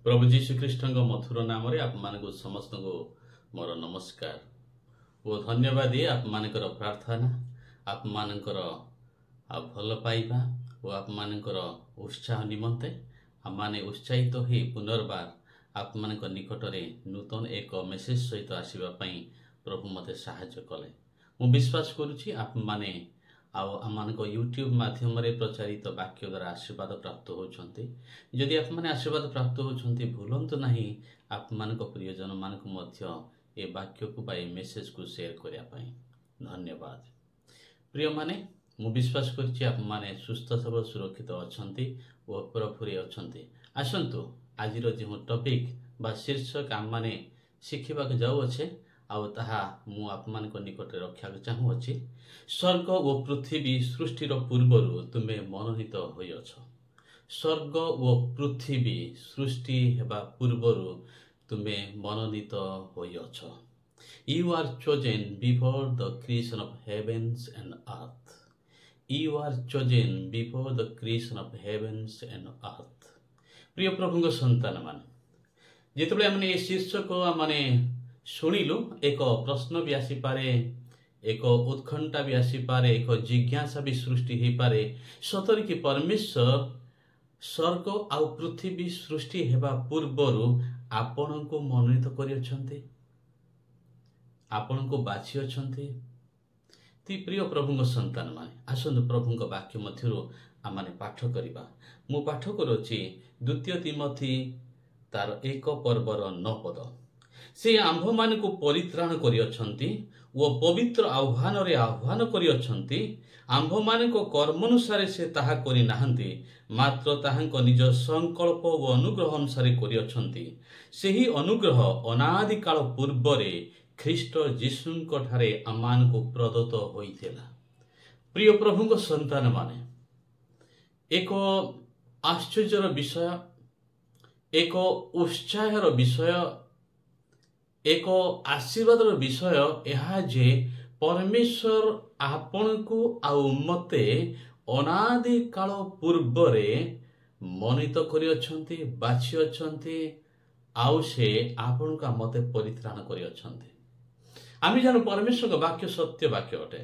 प्रभु जीशु ख्रीष्ट मधुर नाम आप समस्त को मोर नमस्कार वो धन्यवाद आप मानकर प्रार्थना आप मानकर भल पाइबा और आप मानकर उत्साह निमंते आम माने उत्साहित हो पुनर्बार आप मान निकट में नूतन एक मेसेज सहित आसवाई प्रभु मते साहाय्य कले मु विश्वास करुच्ची आप माने आम यूट्यूब माध्यम प्रचारित वाक्य द्वारा आशीर्वाद प्राप्त होती जदि आप माने आशीर्वाद प्राप्त होती भूलंतु नहीं आप मान प्रियजन मानक ये वाक्य को मेसेज को शेयर करने धन्यवाद। प्रिय माने मु विश्वास करछि आप माने सुस्थ सबल सुरक्षित अछंती और प्रभुरे अछंती। आसंतु आज जो टॉपिक बा शीर्षक आम माने शिखिबा जाऊ अच्छे आउ ताहा मु आप मान निकट रखा चाहूँगी स्वर्ग और पृथ्वी सृष्टिर पूर्वर तुमे मनोनीत होइछ। स्वर्ग और पृथ्वी सृष्टि हेबा पूर्वर तुमे मनोनीत होइछ। You are chosen before the creation of heavens and earth. You are chosen before the creation of heavens and earth. प्रिय प्रभु संतान मान जिते आम शीर्षक माने शुणिलु एक प्रश्न भी आसीपे एक उत्कंठा भी आसीपे एक जिज्ञासा भी सृष्टि हो पारे सतरे कि परमेश्वर स्वर्ग आउ पृथ्वी सृष्टि हेबा पूर्वर आपण को मनोनीत कर आपण को बाछी अछंती। प्रिय प्रभु संतान माने आसंतु प्रभु वाक्य मध्यरु आम पाठ करिबा। मु पाठ करुच्ची 2 तिमोथी तार 1 पर्वर 9 पद। से आंभ मान को परित्राण करियछंती वो पवित्र आह्वान रे आह्वान करियछंती। आंभ मान को कर्मानुसार से ताहा करि नाहंती मात्र ताहांको निज संकल्प व अनुग्रह अनुसार करियछंती। सेही अनुग्रह अनादि काल पूर्वरे ख्रीष्ट जीशुंको ठारे आमान को प्रदत्त होइथिला। प्रिय प्रभुको संतान माने एक आश्चर्यर विषय एक उत्साहर विषय एक आशीर्वादर विषय यह जे परमेश्वर आपण को आउ मते अनादि काल पूर्वरे मनित करियछंती बाछि अछंती आउ से आपण का मते परित्राण करियछंती। आमी जानु परमेश्वर का वाक्य सत्य वाक्य अटे।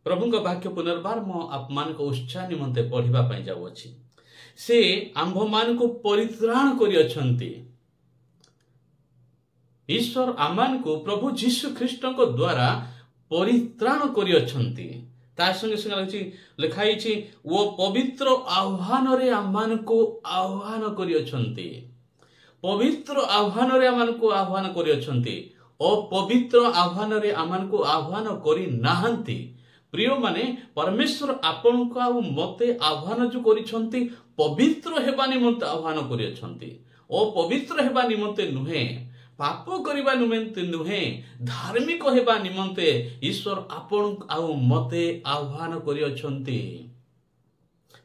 प्रभु का वाक्य पुनर्बार मो आप मान को उत्साह निमंते पढ़िबा पई जाउ अछि। से आंभ मान को परित्राण करियछंती। ईश्वर आमान को प्रभु जीशु ख्रीष्ट द्वारा परित्राण करियछंती। ता संगे संगे लिखाई वो पवित्र आह्वान रे आमान को आह्वान करियछंती। पवित्र आह्वान रे आमान को आह्वान करियछंती अपवित्र आह्वान रे आमान को आह्वान करि नाहंती। प्रिय माने परमेश्वर आपण को आ मते आह्वान जो करिछंती पवित्र हेबा निमंते आह्वान करियछंती। अपवित्र हेबा निमंते नुहे पाप करबा निमंते नुहे धार्मिक हेबा निमंते ईश्वर आपण आउ मते आह्वान करियछंती।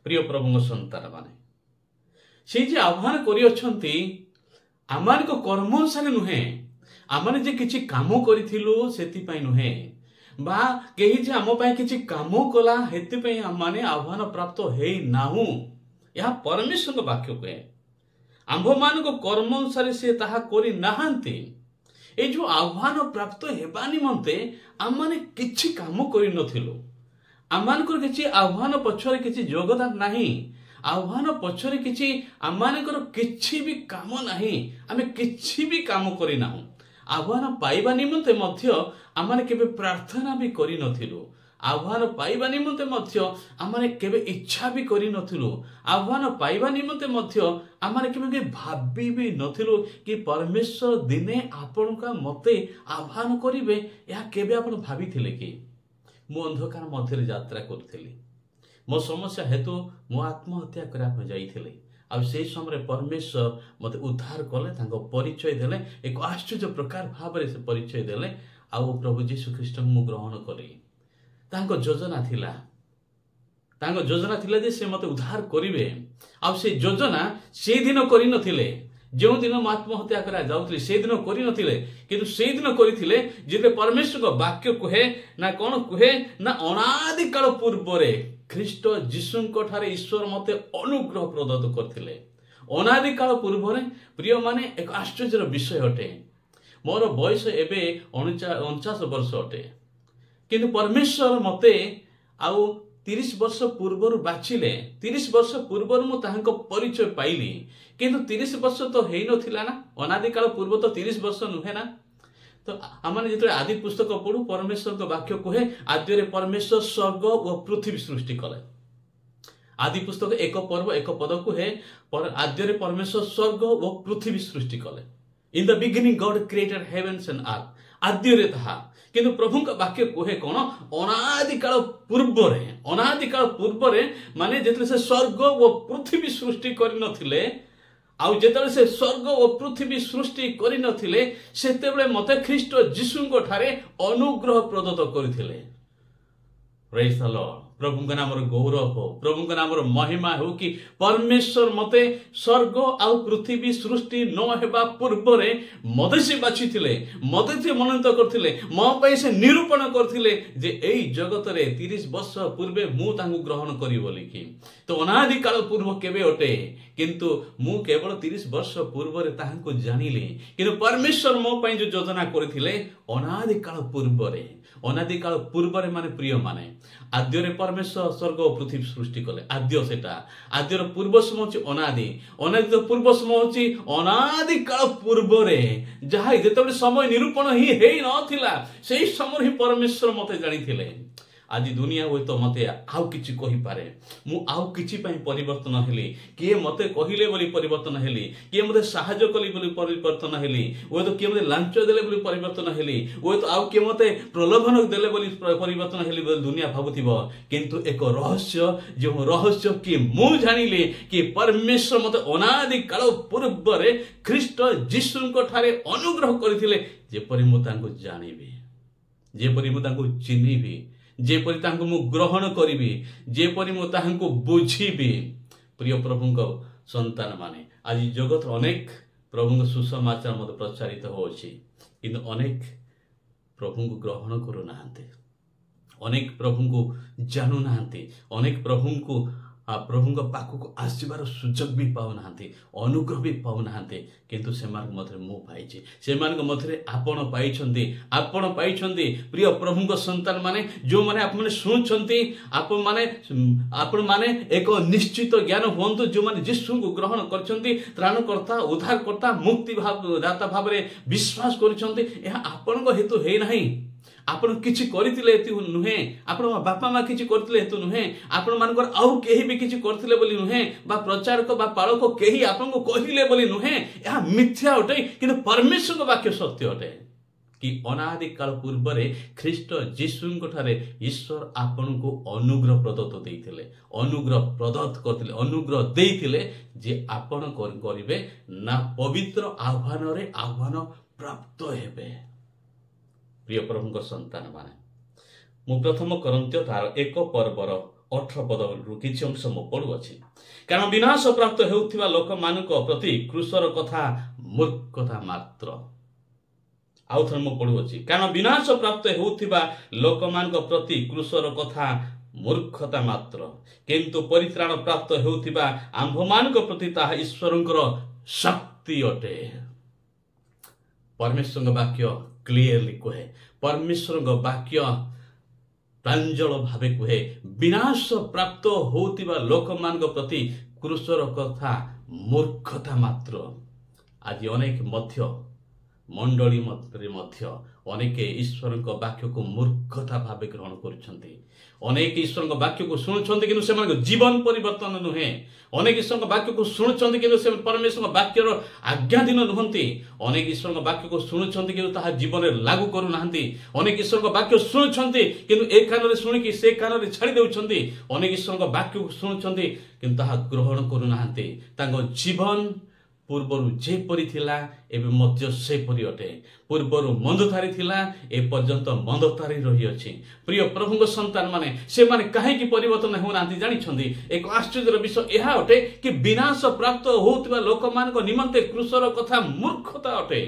प्रिय प्रभु संतान माने से जे आह्वान करियछंती आमान को कर्म अनुसार नुहे आमाने जे किछि काम करिथिलु सेति पई नुहे बा केही जे आम पई किछि काम कला हेति पई आमाने आह्वान प्राप्त हेई नाहु। यह परमेश्वर का वाक्य कहे आंभ मान को कर्म अनुसार से ताहा करि नाहंती। ए जो आह्वान प्राप्त हेबा निमंते आम माने किछि काम करि नथिलु। आम मानकर किछि आह्वान पछरे किछि योगदान नाही। आह्वान पछरे किछि आम मानकर किछि भी काम नाही। आमे किछि भी काम करि नाहु। आह्वान पाइबा निमंते मध्य आम माने केबे प्रार्थना भी करि नथिलु। आह्वान पाइबा निमंते मध्य आमाने केबे इच्छा भी करि नथिलु। आह्वान पाइबा निमंते मध्य आमाने केबे भाबी भी नथिलु कि परमेश्वर दिने आपण का मते आह्वान करिवे। या केबे आपण भाबिथिले कि मु अंधकार मध्य यात्रा करथिली मो समस्या हेतु मु आत्महत्या करा जाइथिले आ से समय परमेश्वर मते उद्धार कले तांको परिचय देले एक आश्चर्य प्रकार भाबरे से परिचय देले आ प्रभु जीशु ख्रीष्ट मु ग्रहण करी। तांको योजना थिला जे से मते उद्धार करिवे आ से योजना से दिन करि नथिले जो दिन आत्महत्या करा जाउथले से दिन करि नथिले किंतु से दिन करिथिले जेते परमेश्वर को वाक्य कहे ना कोन कहे ना अनादि काल पूर्वरे ख्रीष्ट जीशुंको ठारे ईश्वर मते अनुग्रह प्रदत्त करथिले अनादि काल पूर्व प्रिय माने एक आश्चर्यर विषय अटे। मोर बयस एबे 49 वर्ष अटे, किंतु परमेश्वर मते आउ 30 वर्ष पूर्व बाछिले। 30 वर्ष पूर्व मु ताहांको परिचय पाइली, किंतु 30 वर्ष तो हेई नथिला ना। अनादि काल पूर्व तो 30 वर्ष नुहे ना। तो आमाने जेते आदि पुस्तक पढ़ू परमेश्वर को वाक्य कहे आद्य परमेश्वर स्वर्ग और पृथ्वी सृष्टि कले। आदि पुस्तक 1 पर्व 1 पद कहे आद्य परमेश्वर स्वर्ग और पृथ्वी सृष्टि कले। In the beginning God created heavens and earth. आद्य रे ताहा, किंतु प्रभु का वाक्य कहे कौन अनादि काल पूर्व रे। अनादि काल पूर्व रे माने जेते से स्वर्ग और पृथ्वी सृष्टि करि नथिले, आउ जेते से स्वर्ग और पृथ्वी सृष्टि करि नथिले सेतेबेले मते ख्रीष्ट जीशुंको ठारे अनुग्रह प्रदत्त करथिले। Praise the Lord. प्रभु का नाम गौरव हो, प्रभु का नाम महिमा हो कि परमेश्वर मते स्वर्ग आउ पृथ्वी सृष्टि न हेबा पूर्व रे मते से बाछिथिले, मते से मनोनीत करथिले, मो पई से निरूपण करथिले जे एई जगत रे 30 वर्ष पूर्वे मु तांगु ग्रहण करी बोली कि। तो अनादि काल पूर्व केबे अटे, किंतु मु केवल 30 वर्ष पूर्व रे तांगु जानिली, किंतु परमेश्वर मो पई जो योजना करथिले अनादि काल पूर्व रे। अनादि काल पूर्व रे माने प्रिय माने आद्य रे परमेश्वर स्वर्ग और पृथ्वी सृष्टि कले। आद्य सेटा, आद्यर पूर्व समय होची अनादि, अनादि पूर्व समय होची अनादि काल पूर्व रे जहा जेतेबेले समय निरूपण ही हेई नथिला सेही समय ही परमेश्वर मते जानिथिले। आज दुनिया हुए तो मते आउ किछि कहि पारे, मु आउ किछि पई परिवर्तन हेली, किए मते कहिले बोली परिवर्तन हेली, किए मते सहाय्य कली बोली परिवर्तन हेली, ओ तो किए मते लांच देले बोली परिवर्तन हेली, ओ तो आउ किए मते प्रलोभन देले बोली परिवर्तन हेली बोली दुनिया भाबुथिबो। किंतु एक रहस्य, जो रहस्य कि मु जानिले कि परमेश्वर मते अनादि काल पूर्व रे ख्रीष्ट जीशुंको ठारे अनुग्रह करथिले जेपरि मु तांको जानिबी, जेपरि मु तांको चिन्हिबी, जेपरि तांको मु ग्रहण करिबी, जेपरि मु तांको बुझिबी। प्रिय प्रभुଙ୍କ संतान माने आज जगत अनेक प्रभुଙ୍କ सुसमाचार मते प्रचारित होछि, किंतु अनेक प्रभुଙ୍କୁ ग्रहण करू नाहंते, अनेक प्रभुଙ୍କୁ जानू नाहंते, अनेक प्रभुଙ୍କୁ प्रभुଙ୍କ पाखକୁ आसीबार सुजोग भी पाउ नाहंते, अनुग्रह भी पाउ नाहंते। किंतु सेमान मधरे मु पाइछि, सेमान मधरे आपण पाइछन्ती, आपण पाइछन्ती। प्रिय प्रभुଙ୍କ संतान माने जो माने आप माने सुनछन्ती, आपण माने एक निश्चित ज्ञान होंतु जो माने यीशु को ग्रहण करछन्ती, त्राणकर्ता उद्धारकर्ता मुक्ति भाव दाता भाव रे विश्वास करछन्ती। एहा आपणको हेतु हे नाही, आपण किछि करथिले हेतु नुहे, आपण बापा मा किछि करथिले हेतु नुहे, आपण मानकर आउ केही भी किछि करथिले बोली नुहे, बा प्रचारक बा पाळक केही आपनको कहिले बोली नुहे। एहा मिथ्या अटे, किंतु परमेश्वर को वाक्य सत्य अटे कि अनादि काल पूर्व रे ख्रीष्ट जीशुंको ठारे ईश्वर आपनको अनुग्रह प्रदत्त देइथिले, अनुग्रह प्रदत्त करथिले, अनुग्रह देइथिले जे आपण करिवे ना पवित्र आह्वान रे आह्वान प्राप्त हेबे। प्रिय प्रभुଙ୍କ संतान माने मु प्रथम करन्त्य तार 1 पर्वर 18 पद किछि अंश मु पढुअछि। कारण विनाश प्राप्त हेउथिबा लोक मानक प्रति क्रूसर कथा मूर्खता मात्र। आउ थन मु पढुअछि। कारण विनाश प्राप्त हेउथिबा लोक मानक प्रति क्रूसर कथा मूर्खता मात्र, किंतु परित्राण प्राप्त हेउथिबा आम्भ मानक प्रति ताहा ईश्वरंकर शक्ति अटे। परमेश्वर वाक्य क्लियरली कहे, परमेश्वर वाक्य प्रांजल भावे कहे विनाश प्राप्त होतिबा लोक मानक प्रति क्रूसर कथा मूर्खता मात्र। आज अनेक मध्य मंडली मध्य अनेक ईश्वर वाक्य को मूर्खता भावे ग्रहण करछन्ती, अनेक ईश्वर वाक्य को शुणुछन्ती किंतु सेमान जीवन परिवर्तन नुहे, अनेक ईश्वर वाक्य को शुणुछन्ती किंतु से परमेश्वर वाक्यर आज्ञाधीन नुहंती, अनेक ईश्वर वाक्य को शुणुछन्ती किंतु ताहा जीवन में लागू करू नाहंती, अनेक ईश्वर वाक्य शुणुछन्ती किंतु एक कान रे सुनिकी से कान रे छाड़ी देउछन्ती, अनेक ईश्वर वाक्य को शुणुछन्ती किंतु ताहा ग्रहण करू नाहंती। तांको जीवन पूर्वर जेपरि थिला एबे मध्य सेपरि अटे, पूर्वर मंदतारी थिला ए पर्यंत मंदतारी रही अछि। प्रिय प्रभुଙ୍କ संतान माने से माने काहे कि परिवर्तन हो नांती जानि छथि। एक आश्चर्यर विषय एहा अटे कि विनाश प्राप्त होउतबा लोक मानक निमंते क्रूसर कथा मूर्खता अटे।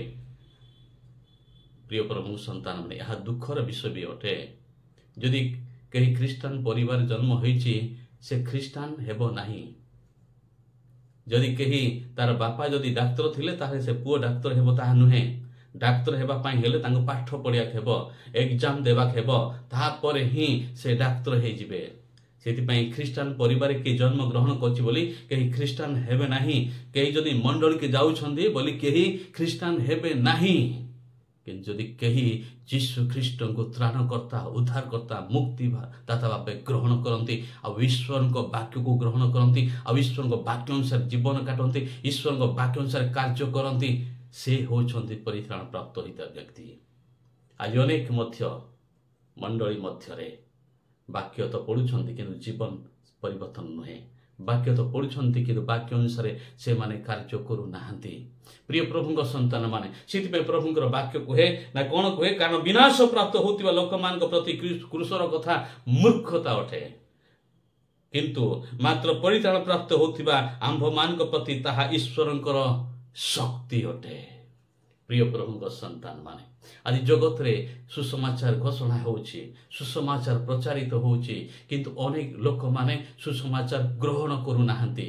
प्रिय प्रभुଙ୍କ संतान माने एहा दुखर विषय भी अटे। यदि कहीं ख्रिस्टान परिवार जन्म होइछि से ख्रिस्टान हेबो नाही, जदि कहीं तार बापा जदि डाक्तर थिले ताहे से पुओ डाक्तर हेबो ताहा नुहे। डाक्तर हेबा पाई हेले तांको पाठ पढ़िया हेबो, एग्जाम देबा हेबो, ताहा परे ही से डाक्तर हे जिबे। सेतिपाई ख्रीष्टान परिवार के जन्म ग्रहण करछि बोली कहीं ख्रीष्टान हेबे नाही, कहीं जदि मंडल के जाउछन्ती बोली कहीं ख्रीष्टान हेबे नाही। किंतु जदि कहीं यीशु ख्रीष्ट को त्राणकर्ता उद्धारकर्ता मुक्ति दाता भावे ग्रहण करती, ईश्वर को वाक्य को ग्रहण करती, ईश्वर को वाक्य अनुसार जीवन काटती, ईश्वर को वाक्य अनुसार कार्य करती, से होती परित्राण प्राप्त होता व्यक्ति। आज अनेक मंडली मध्य वाक्य तो पढ़ुंट कि जीवन परिवर्तन नुहे, वाक्य तो पढ़ुंट कि वाक्य अनुसार से माने कार्य करू नाहंती। प्रिय प्रभु संतान माने से प्रभुंर वाक्य कहे ना कौन कहे, कारण विनाश प्राप्त होता लोक मान प्रति क्रूसर कथा मूर्खता अटे, किंतु मात्र परित्राण प्राप्त होता आंभ मान प्रति ताहा ईश्वरंकर शक्ति अटे। प्रिय प्रभु संतान माने आज जगत रे सुसमाचार घोषणा होउछि, सुसमाचार प्रचारित होउछि, किंतु अनेक लोक माने सुसमाचार ग्रहण करू नाहंती।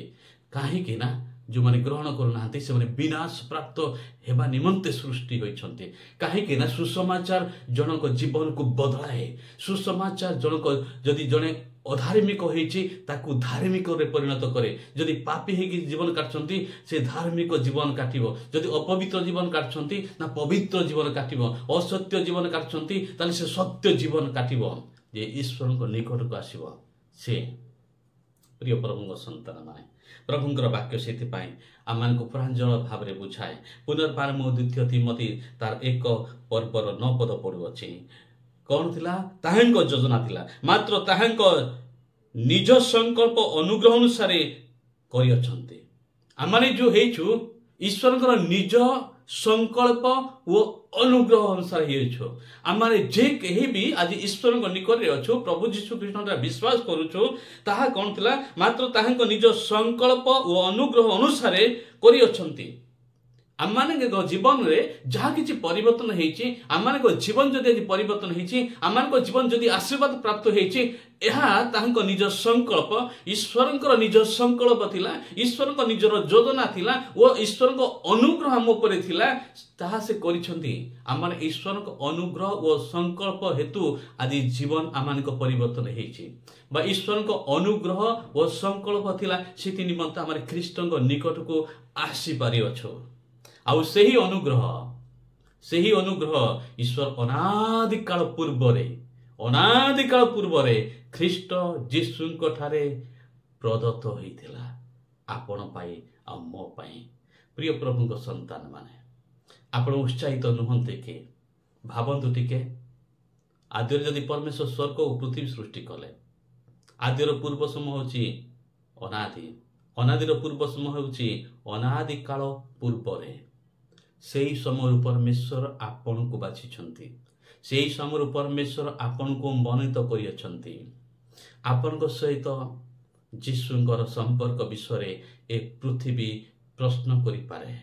काहे कि ना जो माने ग्रहण करू नाहंती से माने विनाश प्राप्त हेबा निमंते सृष्टि होइछन्ते। काहे कि ना सुसमाचार जनक जीवन को बदलाए। सुसमाचार जनक जदि जने अधार्मिक होइछि ताकू धार्मिक रे परिणत करे। जदि पापी हेकि जीवन काटछन्ती से धार्मिक जीवन काटिबो, जदि अपवित्र जीवन काटछन्ती ना पवित्र जीवन काटिबो, असत्य जीवन काटछन्ती ताले से सत्य जीवन काटिबो, जे ईश्वर को निकट को आसीबो से। प्रिय प्रभु संतान माने प्रभुंकर वाक्य से आम मान को प्रांजल भाव में बुझाए। पुनर्बारम 2 तिमोथी तार 1 पर्वर 9 पद पड़ुअछि। कौन थिला ताहांको योजना थिला, मात्र ताहांको निज संकल्प अनुग्रह अनुसार करियछन्ते। आमाने जो हेछु ईश्वरकर निज संकल्प वो अनुग्रह अनुसार हेछु। आमाने जे कहीं भी आज ईश्वर निकट रे अछु, प्रभु यीशु कृष्ण विश्वास करूछु, ताहा कौन थिला मात्र ताहांको निज संकल्प वो अनुग्रह अनुसार करियछन्ते। आमाने जीवन में जहाँ किसी परिवर्तन होइछि, आमाने जीवन जदि परिवर्तन होइछि, आमाने जीवन जदि आशीर्वाद प्राप्त होइछि, एहा ताहांको निज संकल्प, ईश्वरंकर निज संकल्प थिला, ईश्वरंकर निजर योजना थिला, वो ईश्वरंको अनुग्रह हम ऊपर थिला, ताहा से करिसंती। आमाने ईश्वरंको अनुग्रह वो संकल्प हेतु आदि जीवन आमानको परिवर्तन होइछि, बा ईश्वरंको अनुग्रह वो संकल्प थिला, सेति निमंत आमाने ख्रीष्टंको निकट को आसी पारि अछो। आउ सही अनुग्रह ईश्वर अनादिकाल पूर्वरे ख्रीष्ट जीशुंको ठारे प्रदत्त होइथिला आपण पाई आ मो पाई। प्रिय प्रभुंको संतान माने आपण उत्साहित नुहंते के भावंतु टिके, आद्य जदि परमेश्वर स्वर्ग और पृथ्वी सृष्टि कले, आद्यर पूर्व समय होछि अनादि, अनादिर पूर्व समय होछि अनादिकाल पूर्वरे। सेही समय परमेश्वर आपण को बाछिछन्ति, सेही समय परमेश्वर आपण को मनित करियछन्ति। आपण को सहित जीशुंकर संपर्क विषय ए पृथ्वी प्रश्न करि पारे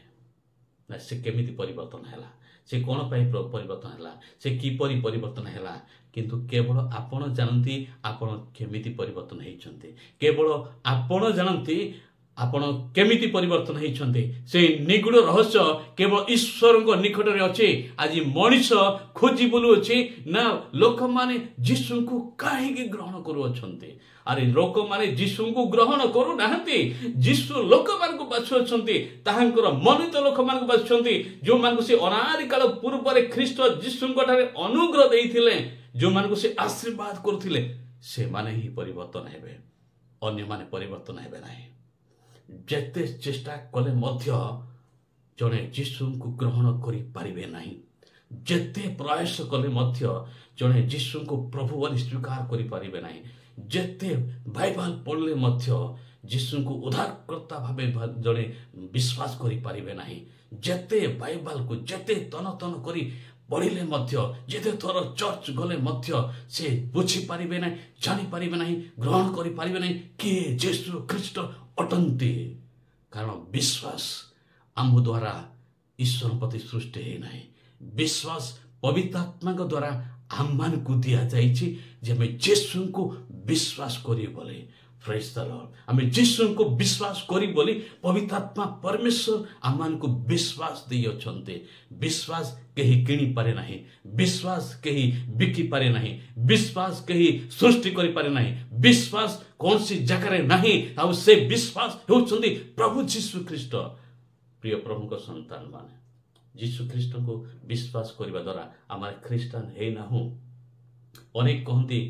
ना से केमिति परिवर्तन हैला, से कोन पाई परिवर्तन हैला, से किपरि परिवर्तन हैला, किंतु केवल आपण जानती आपण केमिति परिवर्तन हेइछन्ति, केवल आपण जानती आपण केमिति परिवर्तन हेइछन्ति। से निगूढ़ रहस्य केवल ईश्वर को निकट रे अछि। आज मनुष खोजी बोलु अछि ना लोक माने यीशु को काहे के ग्रहण करू अछन्ति। अरे लोक माने यीशु को ग्रहण करू नाहंती, यीशु लोक मान को बाछु अछन्ति, ताहांकर मनित लोक मान को बाछन्ति, जो मान को से अनादि काल पूर्व रे ख्रीष्ट यीशु को ठारे अनुग्रह देइथिले, जो मान को से आशीर्वाद करथिले, से माने ही परिवर्तन हेबे, अन्य माने परिवर्तन हेबे नाही। जेते चेष्टा कले मध्य जने यीशु को ग्रहण करि पारिबे नाही, जेते प्रयास कले मध्य जने यीशु को प्रभु बोली स्वीकार करि पारिबे नाही, जेते बाइबल पढ़ले मध्य यीशु को उद्धारकर्ता भावे जने विश्वास करि पारिबे नाही, जेते बाइबल को जेते तन तन करि पढ़िले मध्य, जेते थोर चर्च गले मध्य से बुझी पारिबे नाही, जानि पारिबे नाही, ग्रहण करि पारिबे नाही कि यीशु ख्रीष्ट अटंती। कारण विश्वास आम द्वारा ईश्वर प्रति सृष्टि है नहीं, विश्वास पवित्र आत्मा के द्वारा आम मान को दिया जाइछि जे मैं यीशु को विश्वास करी बोले प्रेज द लॉर्ड आमे जीसु को विश्वास करी बोली पवित्र आत्मा परमेश्वर आमान को विश्वास दे अछंते विश्वास कहीं किणी पारे नहीं विश्वास कहीं बिकी पारे नहीं विश्वास कहीं सृष्टि करि पारे नहीं विश्वास कौन सी जगह नहीं आ से विश्वास होचंदी प्रभु जीसु ख्रीष्ट प्रिय प्रभु को संतान माने जीसु ख्रीष्ट को विश्वास करबा द्वारा आमार ख्रीस्टान हे ना हूं अनेक कहती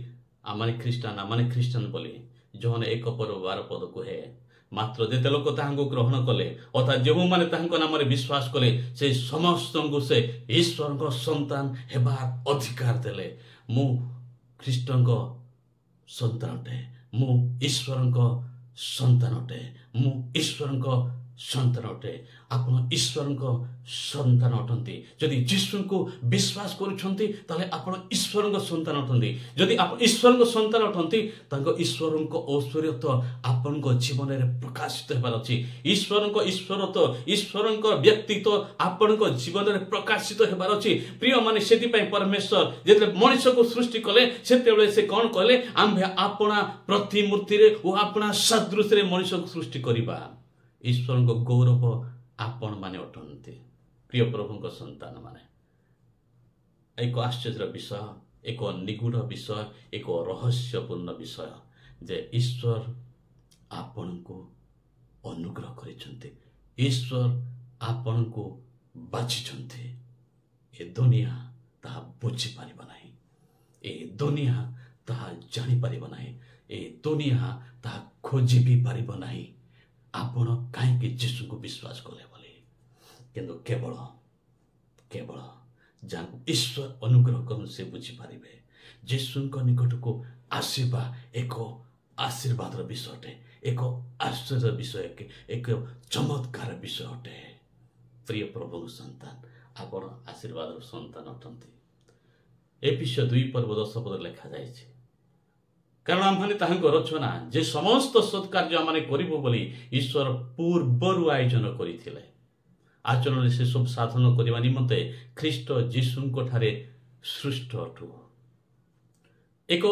आमाने ख्रीस्टान बोली जोहन 1:12 पद कहे मात्र जेते लोक ताहांको ग्रहण कले अर्थात जो माने ताहांको नामरे विश्वास कले से समस्त को से ईश्वर को संतान हेबार अधिकार देले मु ख्रीष्टन को संतान अटे मु ईश्वर को संतान अटे मु ईश्वर को संतान अटे आपण ईश्वर को संतान अटंती जदि जीसु को विश्वास करूछंती ताले आपण ईश्वर को संतान अटंती जदि आप ईश्वर को संतान अटंती तांको ईश्वर को ऐश्वर्यत्व आपण को जीवन में प्रकाशित हेबार अछि ईश्वर को ईश्वरत्व ईश्वर को व्यक्तित्व आपण को जीवन में प्रकाशित हेबार अछि प्रिय माने सेति पय परमेश्वर जेते मनुष्य को सृष्टि कले सेते बेले से कोन कहले आम्भे आपणा प्रतिमूर्ति रे ओ आपणा सदृश रे मनुष्य को सृष्टि करिबा ईश्वर को गौरव आपण माने अटंती प्रिय प्रभु को संतान माने एक आश्चर्य विषय एक निगूढ़ विषय एक रहस्यपूर्ण विषय जे ईश्वर आपण को अनुग्रह करिसंते ईश्वर आपण को बाछिसंते ए दुनिया ता बुझी पारिबा नाही ए दुनिया ता जानि पारिबा नाही ए दुनिया ता खोजी भी पारिबा नाही आपण काहे जीसु को विश्वास कले बोले किंतु केवल केवल जहाँ ईश्वर अनुग्रह कर से बुझी पारे जीसु निकट को आसीबा एक आशीर्वाद विषय अटे एक आश्चर्य विषय एक चमत्कार विषय अटे प्रिय प्रभु संतान आपण आशीर्वाद संतान अटंती एफिसियो 2:10 लिखा जाइए कारण आमने ताहांको रचना जे समस्त सत्कार्य आमने करिबो बोली ईश्वर पूर्वरु आयोजन करिथिले आचरण से सब साधन करबा निमंते ख्रीष्ट जीसुंको ठारे सृष्ट अटु एक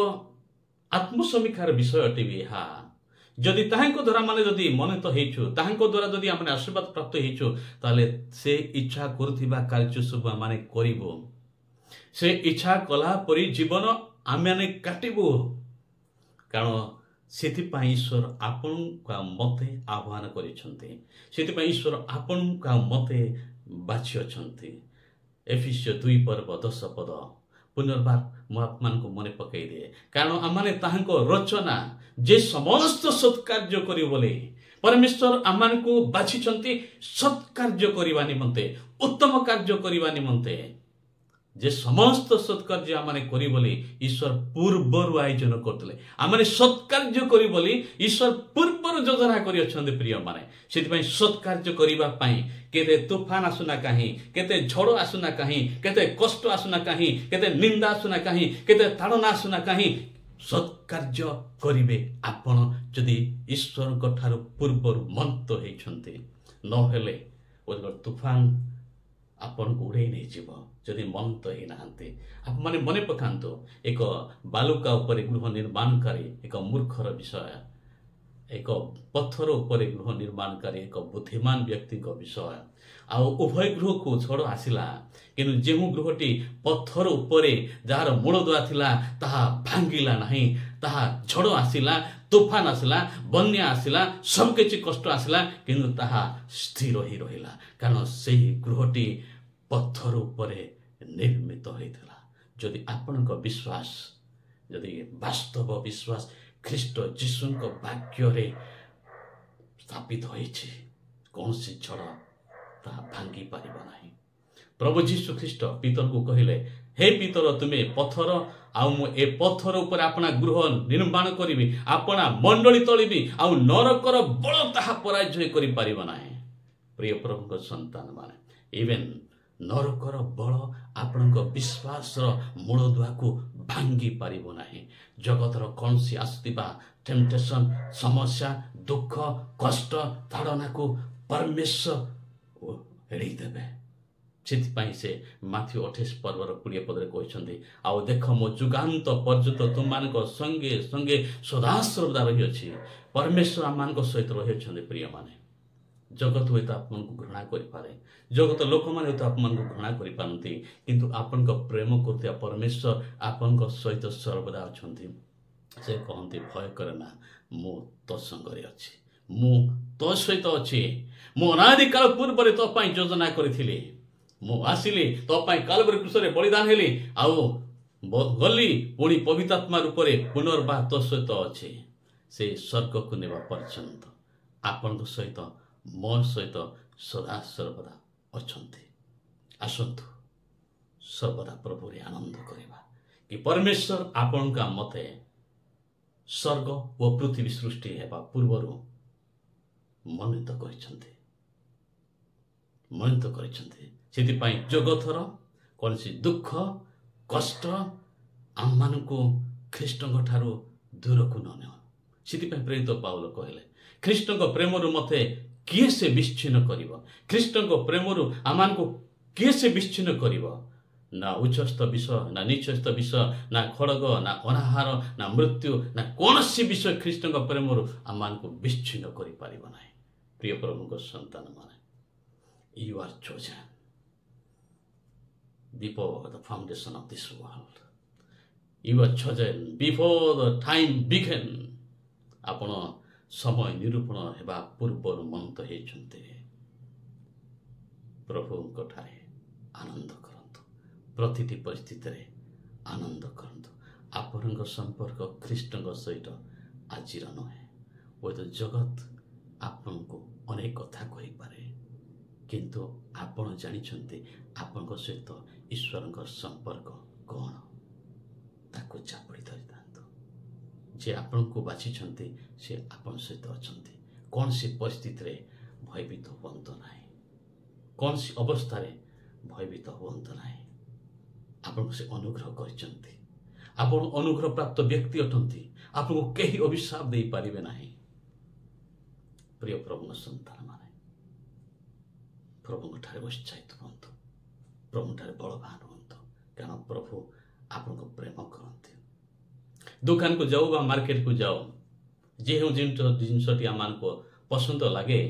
आत्मसमीक्षार विषय अटे भी हा जदि ताहांको द्वारा माने जदि मनित हेछु ताहांको द्वारा जदि आमने आशीर्वाद प्राप्त हेछु ताले से इच्छा करथिबा कार्य सब माने करिबो से इच्छा कला परि जीवन आमने काटिबो कारण सेतिपाई ईश्वर आपण का मते आह्वान करिसंते सेतिपाई ईश्वर आपण का मते बाछि अछंते एफिसियो 2:10 पद पुनर्बार महात्मान को मने पकई दे कारण आमाने ताहांको रचना जे समस्त सत्कार्य करियो बोले परमेश्वर आमान को बाछिसंते सत्कार्य करिवा निमंते उत्तम कार्य करिवा निमंते जे समस्त सत्कार्य आमाने करी बोली ईश्वर पूर्वरु आयोजन करतले आमाने सत्कार्य करी बोली ईश्वर पूर्वरु योजना करी अछंते प्रिय माने सेति पई सत्कार्य करिबा पई केते तूफान आसुना काहे केते झड़ आसुना काहे केते कष्ट आसुना काहे केते निंदा आसुना काहे केते ताड़ना आसुना काहे सत्कार्य करिवे आपण जदि ईश्वर को ठारो पूर्वरु मंत हेछंते न हेले ओर तूफान आपण को उड़े नहीं जीव जदि मन तो ही नहांते आप माने मने पकांतो एक बालुका ऊपर गृह निर्माणकारी एक मूर्खर विषय एक पत्थर ऊपर गृह निर्माणकारी एक बुद्धिमान व्यक्ति विषय आ उभय गृह को झड़ आसिला किंतु जेहु गृहटी पत्थर ऊपर जार मूल दुआ थिला ताहा भांगिला नहीं ताहा झड़ आसिला तूफान आसिला बन्या आसिला सब किछि कष्ट आसिला किंतु ताहा स्थिर ही रहिला कारण सेही गृहटी पत्थर उपरे निर्मित होइथिला जदि आपनक विश्वास जदि वास्तव विश्वास ख्रीष्ट जीसुंक वाक्य रे स्थापित होइछि कौन सी झड़ ता भांगी पारिबा नाही प्रभु जीसु ख्रीष्ट पीतर को कहिले हे पीतर तुमे पत्थर आउ मु ए पत्थर ऊपर अपना गृह निर्माण करिवि अपना मंडली तळिबि आउ नरकर बळ ताहा पराजय करि पारिबा नाही प्रिय प्रभुक संतान माने इवेन नरकर बल आपण विश्वास मूलदुआ को भांगी पारिबो नाही जगतर कौन सी आसुवा टेम्पटेशन समस्या दुख कष्ट ताड़ना को परमेश्वर एड़ी देवे ସେଥିପାଇଁ ସେ ମାଥ୍ୟୁ 28 ପର୍ବର 20 ପଦରେ କହିଛନ୍ତି, ଆଉ ଦେଖ ମୋ ଯୁଗାନ୍ତ ପର୍ଯ୍ୟନ୍ତ ତୁମମାନଙ୍କ ସଙ୍ଗେ ସଙ୍ଗେ ସଦାସର୍ବଦା ରହିଅଛି। ପରମେଶ୍ୱର ଆମମାନଙ୍କ ସହିତ ରହିଅଛନ୍ତି। ପ୍ରିୟମାନେ, ଜଗତ ହୁଏତ ଆପଣଙ୍କୁ ଘୃଣା କରିପାରେ, ଜଗତ ଲୋକମାନେ ହୁଏତ ଆପଣଙ୍କୁ ଘୃଣା କରିପାରନ୍ତି, କିନ୍ତୁ ଆପଣଙ୍କ ପ୍ରେମ କରୁଥିବା ପରମେଶ୍ୱର ଆପଣଙ୍କ ସହିତ ସର୍ବଦା ଅଛନ୍ତି। ସେ କହନ୍ତି, ଭୟ କରେ ନା, ମୁଁ ତୋ ସଙ୍ଗରେ ଅଛି, ମୁଁ ତୋ ସହିତ ଅଛି। ମୁଁ ଅନାଦିକାଳ ପୂର୍ବରେ ତୋ ପାଇଁ ଯୋଜନା କରିଥିଲି। ମୁଁ ଆସିଲି, ତୋ ପାଇଁ କାଲବରୀ କ୍ରୁଶରେ ବଳିଦାନ ହେଲି, ଆଉ ଗଲି, ପୁଣି ପବିତ୍ରାତ୍ମା ରୂପରେ ପୁନର୍ବାର ତୋ ସହିତ ଅଛି। ସେ ସ୍ୱର୍ଗକୁ ନେବା ପର୍ଯ୍ୟନ୍ତ ଆପଣଙ୍କ ସହିତ, ମୋ ସହିତ ସଦା ସର୍ବଦା ଅଛନ୍ତି। ଆସନ୍ତୁ ସର୍ବଦା ପ୍ରଭୁରେ ଆନନ୍ଦ କରିବା କି ପରମେଶ୍ୱର ଆପଣଙ୍କ ମତେ ସ୍ୱର୍ଗ ଓ ପୃଥିବୀ ସୃଷ୍ଟି ହେବା ପୂର୍ବରୁ ମନୋନୀତ କରିଛନ୍ତି। ସେଥିପାଇଁ ଜଗତର କୌଣସି ଦୁଃଖ କଷ୍ଟ ଆମମାନଙ୍କୁ ଖ୍ରୀଷ୍ଟଙ୍କ ଠାରୁ ଦୂରକୁ ନ ନେଉ। ସେଥିପାଇଁ ପ୍ରେରିତ ପାଉଲ କହିଲେ, ଖ୍ରୀଷ୍ଟଙ୍କ ପ୍ରେମରୁ ମୋତେ କିଏ ସେ ବିଚ୍ଛିନ୍ନ କରିବ? ଖ୍ରୀଷ୍ଟଙ୍କ ପ୍ରେମରୁ ଆମମାନଙ୍କୁ କିଏ ସେ ବିଚ୍ଛିନ୍ନ କରିବ? ନା ଉଚ୍ଚସ୍ଥ ବିଷୟ, ନା ନିଚସ୍ଥ ବିଷୟ, ନା ଖଡ଼ଗ, ନା ଅନାହାର, ନା ମୃତ୍ୟୁ, ନା କୌଣସି ବିଷୟ ଖ୍ରୀଷ୍ଟଙ୍କ ପ୍ରେମରୁ ଆମମାନଙ୍କୁ ବିଚ୍ଛିନ୍ନ କରିପାରିବ ନାହିଁ। ପ୍ରିୟ ପ୍ରଭୁଙ୍କ ସନ୍ତାନମାନେ, you are chosen before the foundation of this world. You are chosen before the time began. ଆପଣ ସମୟ ନିରୂପଣ ହେବା ପୂର୍ବରୁ ମନୋନୀତ ହେଇଛନ୍ତି। ପ୍ରଭୁଙ୍କ ଠାରେ ଆନନ୍ଦ କରନ୍ତୁ, ପ୍ରତିଟି ପରିସ୍ଥିତିରେ ଆନନ୍ଦ କରନ୍ତୁ। ଆପଣଙ୍କ ସମ୍ପର୍କ ଖ୍ରୀଷ୍ଟଙ୍କ ସହିତ ଆଜିର ନୁହେଁ। ହୁଏତ ଜଗତ ଆପଣଙ୍କୁ ଅନେକ କଥା କହିପାରେ, କିନ୍ତୁ ଆପଣ ଜାଣିଛନ୍ତି ଆପଣଙ୍କ ସହିତ ଈଶ୍ୱରଙ୍କ ସମ୍ପର୍କ କ'ଣ। ତାକୁ ଚାପଡ଼ି ଧରିଥାନ୍ତୁ। ଯେ ଆପଣଙ୍କୁ ବାଛିଛନ୍ତି ସେ ଆପଣଙ୍କ ସହିତ ଅଛନ୍ତି। କୌଣସି ପରିସ୍ଥିତିରେ ଭୟଭୀତ ହୁଅନ୍ତୁ ନାହିଁ, କୌଣସି ଅବସ୍ଥାରେ ଭୟଭୀତ ହୁଅନ୍ତୁ ନାହିଁ। ଆପଣଙ୍କୁ ସେ ଅନୁଗ୍ରହ କରିଛନ୍ତି। ଆପଣ ଅନୁଗ୍ରହ ପ୍ରାପ୍ତ ବ୍ୟକ୍ତି ଅଟନ୍ତି। ଆପଣଙ୍କୁ କେହି ଅଭିଶାପ ଦେଇପାରିବେ ନାହିଁ। ପ୍ରିୟ ପ୍ରଭୁଙ୍କ ସନ୍ତାନମାନେ, ପ୍ରଭୁଙ୍କ ଠାରେ ଉତ୍ସାହିତ ହୁଅନ୍ତୁ, ପ୍ରଭୁଙ୍କ ଠାରେ ବଳବାନ ହୁଅନ୍ତୁ, କାରଣ ପ୍ରଭୁ ଆପଣଙ୍କୁ ପ୍ରେମ କରନ୍ତି। ଦୋକାନକୁ ଯାଉ ବା ମାର୍କେଟକୁ ଯାଉ, ଯେଉଁ ଜିନିଷଟି ଆମକୁ ପସନ୍ଦ ଲାଗେ,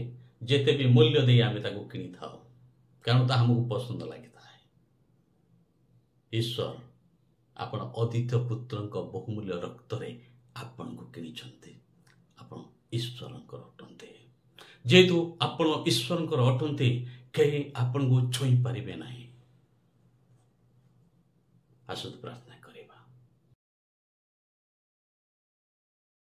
ଯେତେ ବି ମୂଲ୍ୟ ଦେଇ ଆମେ ତାକୁ କିଣିଥାଉ, କାରଣ ତାହା ଆମକୁ ପସନ୍ଦ ଲାଗିଥାଏ। ଈଶ୍ୱର ଆପଣ ଅଦ୍ୱିତୀୟ ପୁତ୍ରଙ୍କ ବହୁମୂଲ୍ୟ ରକ୍ତରେ ଆପଣଙ୍କୁ କିଣିଛନ୍ତି। ଆପଣ ଈଶ୍ୱରଙ୍କର ଅଟନ୍ତି। ଯେହେତୁ ଆପଣ ଈଶ୍ୱରଙ୍କର ଅଟନ୍ତି, କେହି ଆପଣଙ୍କୁ ଛୁଇଁ ପାରିବେ ନାହିଁ। ଆସନ୍ତୁ ପ୍ରାର୍ଥନା।